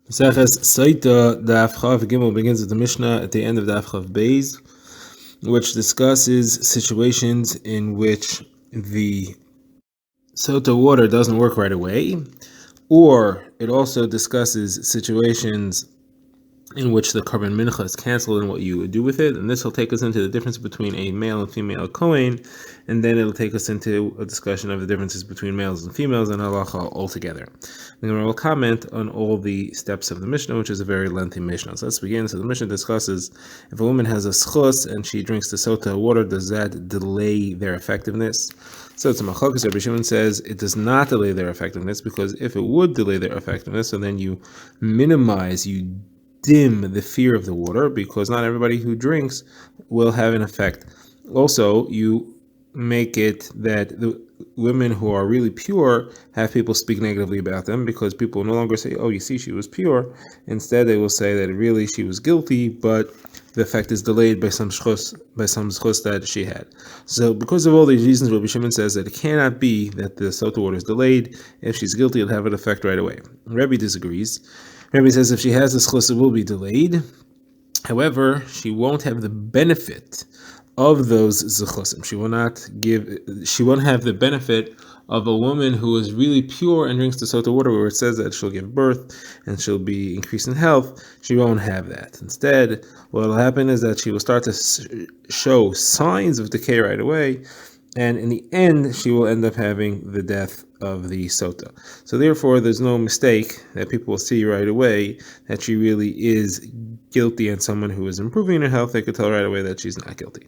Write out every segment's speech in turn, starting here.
Sotah Daf Gimel begins with the Mishnah at the end of Daf Chav Beis, which discusses situations in which the Sotah water doesn't work right away, or it also discusses situations in which the carbon mincha is canceled and what you would do with it. And this will take us into the difference between a male and female Kohen, and then it'll take us into a discussion of the differences between males and females and halacha altogether. And then we'll comment on all the steps of the Mishnah, which is a very lengthy Mishnah. So let's begin. So the Mishnah discusses if a woman has a schus and she drinks the Sotah water, does that delay their effectiveness? So it's a machokas. Rabbi Shimon says it does not delay their effectiveness, because if it would delay their effectiveness, so then you dim the fear of the water, because not everybody who drinks will have an effect. Also, you make it that the women who are really pure have people speak negatively about them, because people no longer say, oh, you see, she was pure. Instead, they will say that really she was guilty, but the effect is delayed by some schus that she had. So because of all these reasons, Rabbi Shimon says that it cannot be that the Sotah water is delayed. If she's guilty, it'll have an effect right away. Rabbi disagrees. Rabbi says if she has a schus, it will be delayed. However, she won't have the benefit of those zechusim. She won't have the benefit of a woman who is really pure and drinks the Sotah water, where it says that she'll give birth and she'll be increased in health. She won't have that. Instead, what will happen is that she will start to show signs of decay right away, and in the end, she will end up having the death of the Sotah. So therefore, there's no mistake that people will see right away that she really is guilty, and someone who is improving her health, they could tell right away that she's not guilty.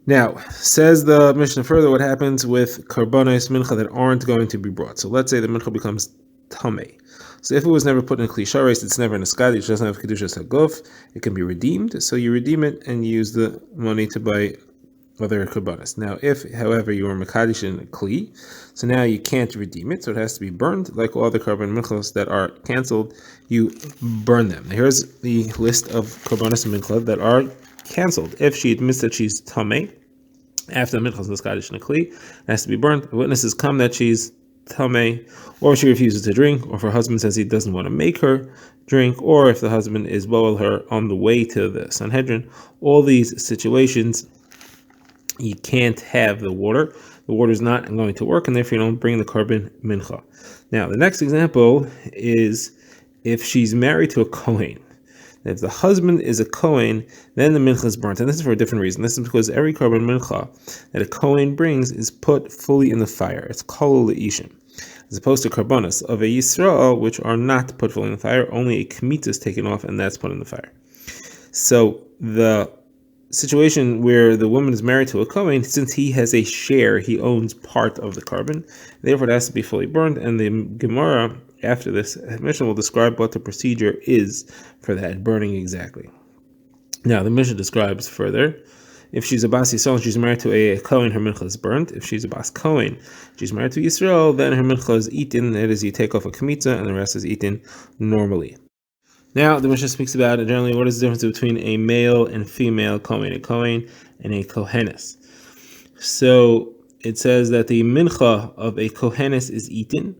Now, says the Mishnah further, what happens with karbanos mincha that aren't going to be brought. So let's say the mincha becomes tamei. So if it was never put in a kli sharis, it's never in a skadi, it doesn't have kedushas haguf, it can be redeemed. So you redeem it and use the money to buy other karbanos. Now, if, however, you are mekadosh in a kli, so now you can't redeem it, so it has to be burned. Like all the karban minchos that are canceled, you burn them. Here's the list of karbanos mincha that are canceled. If she admits that she's tamei after the mincha is mekadosh in a kli, it has to be burnt. Witnesses come that she's tamei, or she refuses to drink, or if her husband says he doesn't want to make her drink, or if the husband is boel her on the way to the Sanhedrin. All these situations, you can't have the water. The water is not going to work, and therefore you don't bring the carbon mincha. Now, the next example is if she's married to a Kohen. If the husband is a Kohen, then the mincha is burnt. And this is for a different reason. This is because every carbon mincha that a Kohen brings is put fully in the fire. It's kol le'ishim. As opposed to karbonos of a Yisrael, which are not put fully in the fire, only a kmitza is taken off, and that's put in the fire. So the situation where the woman is married to a Kohen, since he has a share, he owns part of the carbon, therefore it has to be fully burned. And the Gemara after this Mishnah will describe what the procedure is for that burning exactly. Now the Mishnah describes further, if she's a Bas Yisrael and she's married to a Kohen, her mincha is burnt. If she's a Bas Kohen, she's married to Yisrael, then her mincha is eaten. That is, you take off a kmitza and the rest is eaten normally. Now, the Mishnah speaks about generally what is the difference between a male and female Kohen, a Kohen and a Kohenes. So it says that the mincha of a Kohenes is eaten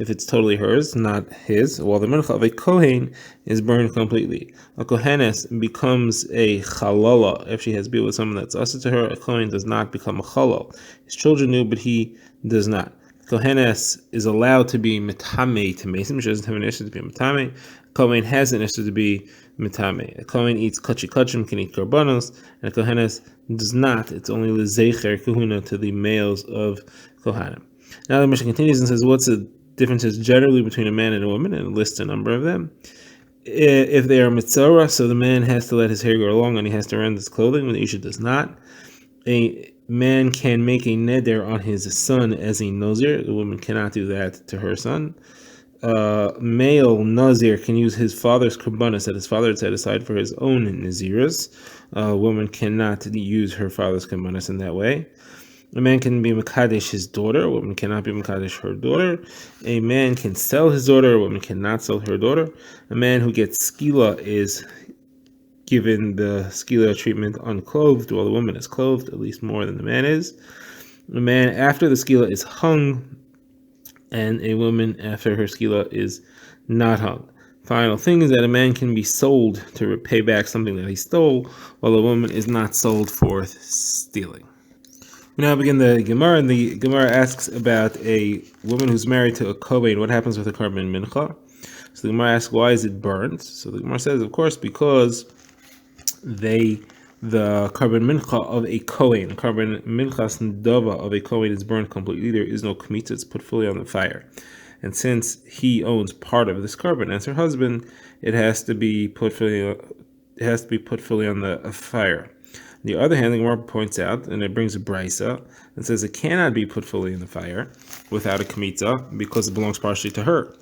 if it's totally hers, not his, while the mincha of a Kohen is burned completely. A Kohenes becomes a chalala if she has been with someone that's usher to her. A Kohen does not become a chalal. His children do, but he does not. Kohenes is allowed to be metame to mason, which doesn't have an issue to be metame. Kohen has an issue to be metame. A Kohen eats kachi kachim, can eat karbanos, and a Kohenes does not. It's only lezecher kahuna to the males of Kohanim. Now the Mishnah continues and says, what's the differences generally between a man and a woman, and lists a number of them. If they are mitzora, so the man has to let his hair grow long and he has to rend his clothing, when the isha does not. A man can make a neder on his son as a nazir. The woman cannot do that to her son. Male nazir can use his father's karbanos that his father had set aside for his own naziras. A woman cannot use her father's karbanos in that way. A man can be mekadesh his daughter. A woman cannot be mekadesh her daughter. A man can sell his daughter. A woman cannot sell her daughter. A man who gets skila is given the skila treatment unclothed, while the woman is clothed, at least more than the man is. A man after the skila is hung, and a woman after her skila is not hung. final thing is that a man can be sold to repay back something that he stole, while a woman is not sold for stealing. We now begin the Gemara, and the Gemara asks about a woman who's married to a Kohen. What happens with a carbon mincha? So the Gemara asks, why is it burned? So the Gemara says, of course, because the carbon mincha of a Kohen, carbon minchas ndava of a Kohen is burned completely. There is no kmitza; it's put fully on the fire. And since he owns part of this carbon as her husband, it has to be put fully on the fire. On the other hand, the Gemara points out, and it brings a brisa, and says it cannot be put fully in the fire without a kmitza because it belongs partially to her,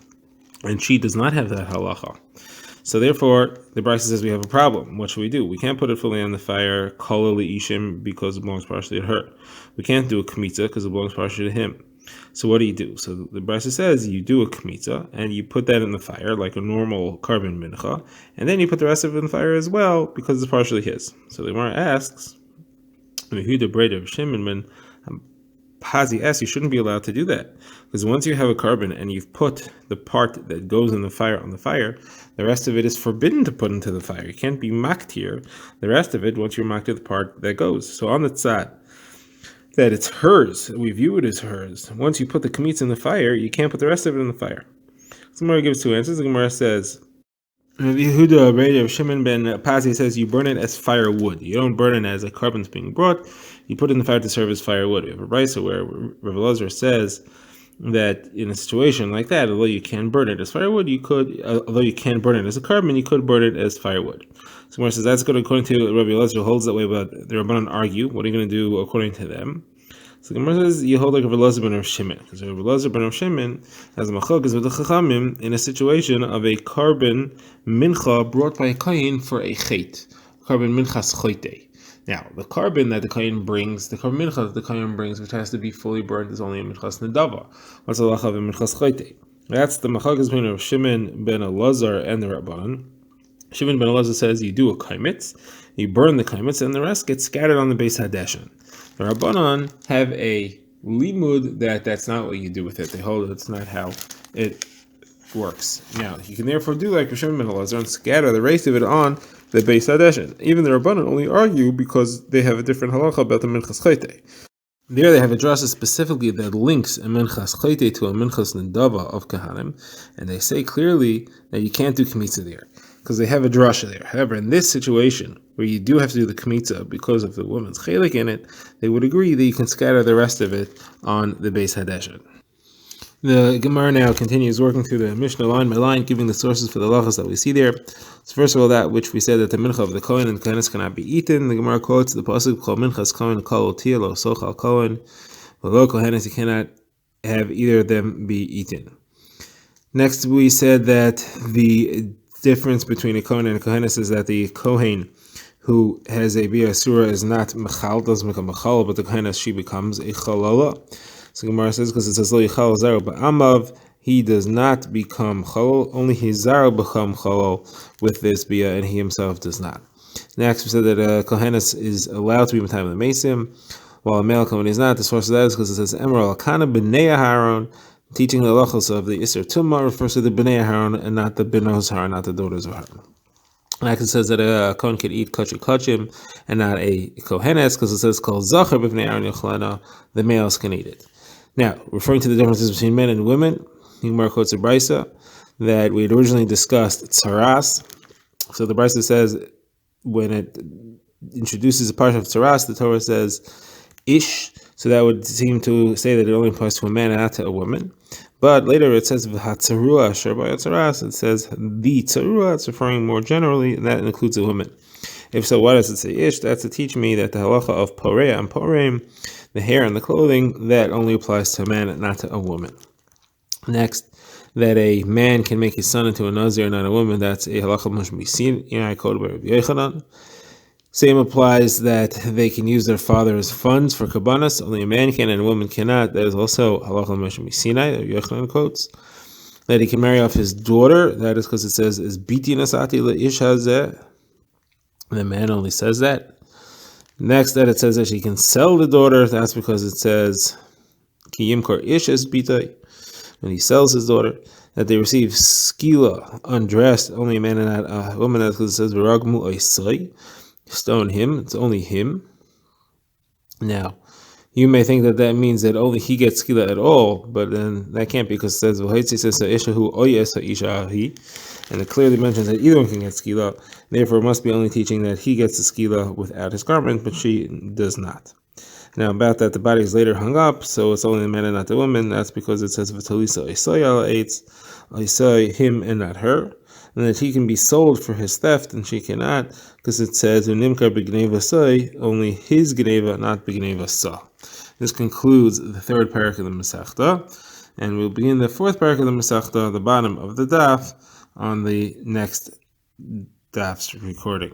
and she does not have that halacha. So therefore, the brisa says we have a problem. What should we do? We can't put it fully on the fire, kol ishim, because it belongs partially to her. We can't do a kmitza because it belongs partially to him. So what do you do? So the brisa says you do a kmitza and you put that in the fire like a normal carbon mincha, and then you put the rest of it in the fire as well because it's partially his. So the Gemara asks, Pazi asks, you shouldn't be allowed to do that, because once you have a carbon and you've put the part that goes in the fire on the fire, the rest of it is forbidden to put into the fire. You can't be maktir the rest of it once you're maktir the part that goes. So on the tzad that it's hers, we view it as hers. Once you put the kamitz in the fire, you can't put the rest of it in the fire. So the Gemara gives two answers. The Gemara says, Yehuda of Shimon ben Pazi says you burn it as firewood. You don't burn it as a carbon's being brought. You put it in the fire to serve as firewood. We have a brisa where Rav Elazar says that in a situation like that, although you can burn it as firewood, although you can burn it as a carbon, you could burn it as firewood. So Gemara says that's good according to Rav Elazar, who holds that way, but the Rabbanan argue. What are you going to do according to them? So Gemara says you hold like Rav Elazar ben Rav Shimon, because Rav Elazar ben Rav Shimon has a machlokas with the Chachamim in a situation of a carbon mincha brought by a kohen for a chet, carbon minchas choite. Now, the carbon that the kohen brings, the carbon mincha that the kohen brings, which has to be fully burnt, is only a minchas nedava. What's the halacha of a minchas choite? That's the machlokas between Rav Shimon ben Elazar and the Rabbanan. Shimon ben Elazar says you do a kaimitz, you burn the kaimitz, and the rest gets scattered on the Beis Hadeshin. The Rabbanan have a limud that's not what you do with it. They hold that's not how it works. Now, you can therefore do like Shimon ben Elazar and scatter the rest of it on the Beis Hadeshin. Even the Rabbanan only argue because they have a different halacha about the minchas chayte. There they have a drasha specifically that links a minchas chayte to a minchas nedava of kahanim, and they say clearly that you can't do kmitza there, because they have a drasha there. However, in this situation, where you do have to do the kmitza because of the woman's chelik in it, they would agree that you can scatter the rest of it on the Beis Hadeshin. The Gemara now continues working through the Mishnah line by line, giving the sources for the halachas that we see there. So first of all, that which we said that the mincha of the kohen and the kohenes cannot be eaten. The Gemara quotes the pasuk "Kol minchas kohen kol otia lo sochal kohen." Lo kohenes, you cannot have either of them be eaten. Next, we said that the difference between a kohen and a kohenes is that the kohen who has a bia surah is not mechal, doesn't become mechal, but the kohenes, she becomes a chalala. So Gemara says, because it says lo yichal zaro ba'amav, he does not become chalal, only his zaro become chalal with this bia, and he himself does not. Next, we said that a kohenes is allowed to be in time of the mesim, while a male kohen is not. The source of that is because it says emerald kana b'nei Aharon, teaching the halachos of the Isser Tumah refers to the b'nei Aharon and not the benos Aharon, not the daughters of Aharon. Next, it says that a kohen can eat kachim and not a kohenes, because it says kol zachar b'nei Aharon yochlana, the males can eat it. Now, referring to the differences between men and women, Gemara quotes a brisa that we had originally discussed tzaras. So the brisa says when it introduces a part of tzaras, the Torah says ish. So that would seem to say that it only applies to a man and not to a woman. But later it says v'hatzarua sherbay tzaras. It says the tzarua. It's referring more generally, and that includes a woman. If so, why does it say ish? That's to teach me that the halacha of poreya and poreim, the hair and the clothing, that only applies to a man and not to a woman. Next, that a man can make his son into a nazir, not a woman, that's a halacha mishmisin, I quoted by Rabbi Yochanan. Same applies that they can use their father as funds for kabbanas, only a man can and a woman cannot. That is also halacha mishmisinai, Rabbi Yochanan quotes. That he can marry off his daughter, that is because it says, is biti nasati le'ish hazeh. The man only says that. Next, that it says that she can sell the daughter. That's because it says ki yimkor ish es bitay, when he sells his daughter. that they receive skila undressed, only a man and not a woman, that's because it says Viragmu Oisai, stone him, it's only him. Now, you may think that that means that only he gets skila at all, but then that can't be, because it says Ishahu Oyes Ishahi, and it clearly mentions that either one can get skila. Therefore, it must be only teaching that he gets the skila without his garment, but she does not. Now, about that, the body is later hung up, so it's only the man and not the woman. That's because it says V'talisa Isai eitz, Isai him and not her, and that he can be sold for his theft and she cannot, because it says Unimkar b'gneva sai, only his gneva, not b'gneva sa. This concludes the third parak of the Masechta, and we'll begin the fourth parak of the Masechta, the bottom of the daf, on the next daf's recording.